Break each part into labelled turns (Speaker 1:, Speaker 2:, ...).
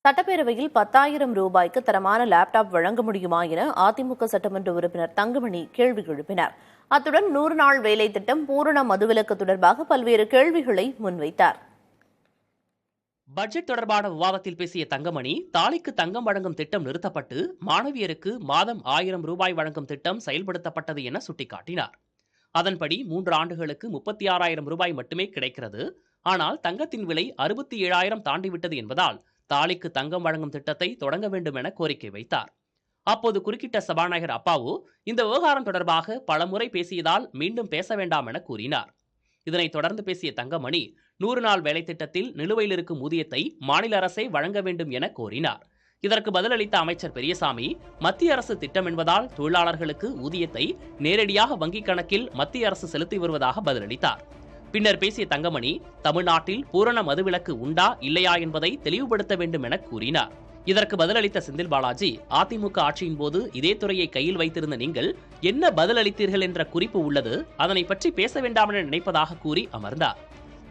Speaker 1: சட்டப்பேரவையில் 10,000 ரூபாய்க்கு தரமான லேப்டாப் வழங்க முடியுமா என அதிமுக சட்டமன்ற உறுப்பினர் தங்கமணி கேள்வி எழுப்பினார். அத்துடன் 100 நாள் வேலை திட்டம், பூரண மதுவிலக்கு தொடர்பாக பல்வேறு கேள்விகளை முன்வைத்தார்.
Speaker 2: பட்ஜெட் தொடர்பான விவாதத்தில் பேசிய தங்கமணி, தாலிக்கு தங்கம் வழங்கும் திட்டம் நிறுத்தப்பட்டு மாணவியருக்கு மாதம் 1000 ரூபாய் வழங்கும் திட்டம் செயல்படுத்தப்பட்டது என சுட்டிக்காட்டினார். அதன்படி 3 ஆண்டுகளுக்கு 36,000 ரூபாய் மட்டுமே கிடைக்கிறது. ஆனால் தங்கத்தின் விலை 67,000 தாண்டிவிட்டது என்பதால் தாலிக்கு தங்கம் வழங்கும் திட்டத்தை தொடங்க வேண்டும் என கோரிக்கை வைத்தார். அப்போது குறுக்கிட்ட சபாநாயகர் அப்பாவு, இந்த விவகாரம் தொடர்பாக பலமுறை பேசியதால் மீண்டும் பேச வேண்டாம் என கூறினார். இதனைத் தொடர்ந்து பேசிய தங்கமணி, 100 நாள் வேலை திட்டத்தில் நிலுவையில் இருக்கும் ஊதியத்தை மாநில அரசே வழங்க வேண்டும் என கோரினார். இதற்கு பதிலளித்த அமைச்சர் பெரியசாமி, மத்திய அரசு திட்டம் என்பதால் தொழிலாளர்களுக்கு ஊதியத்தை நேரடியாக வங்கிக் கணக்கில் மத்திய அரசு செலுத்தி வருவதாக பதிலளித்தார். பின்னர் பேசிய தங்கமணி, தமிழ்நாட்டில் பூரண மதுவிலக்கு உண்டா இல்லையா என்பதை தெளிவுபடுத்த வேண்டும் என கூறினார். இதற்கு பதிலளித்த செந்தில் பாலாஜி, அதிமுக ஆட்சியின் போது இதே துறையை கையில் வைத்திருந்த நீங்கள் என்ன பதிலளித்தீர்கள் என்ற குறிப்பு உள்ளது, அதனை பற்றி பேச வேண்டாம் என நினைப்பதாக கூறி அமர்ந்தார்.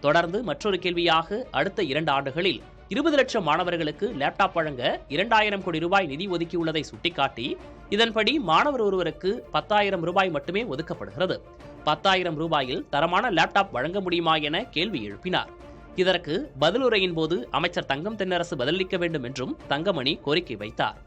Speaker 2: தொடர்ந்து மற்றொரு கேள்வியாக, அடுத்த 2 ஆண்டுகளில் 20 லட்சம் மாணவர்களுக்கு லேப்டாப் வழங்க 2,000 கோடி ரூபாய் நிதி ஒதுக்கியுள்ளதை சுட்டிக்காட்டி, இதன்படி மாணவர் ஒருவருக்கு 10,000 ரூபாய் மட்டுமே ஒதுக்கப்படுகிறது. 10,000 ரூபாயில் தரமான லேப்டாப் வழங்க முடியுமா என கேள்வி எழுப்பினார். இதற்கு பதிலுரையின் போது அமைச்சர் தங்கம் தென்னரசு பதிலளிக்க வேண்டும் என்றும் தங்கமணி கோரிக்கை வைத்தார்.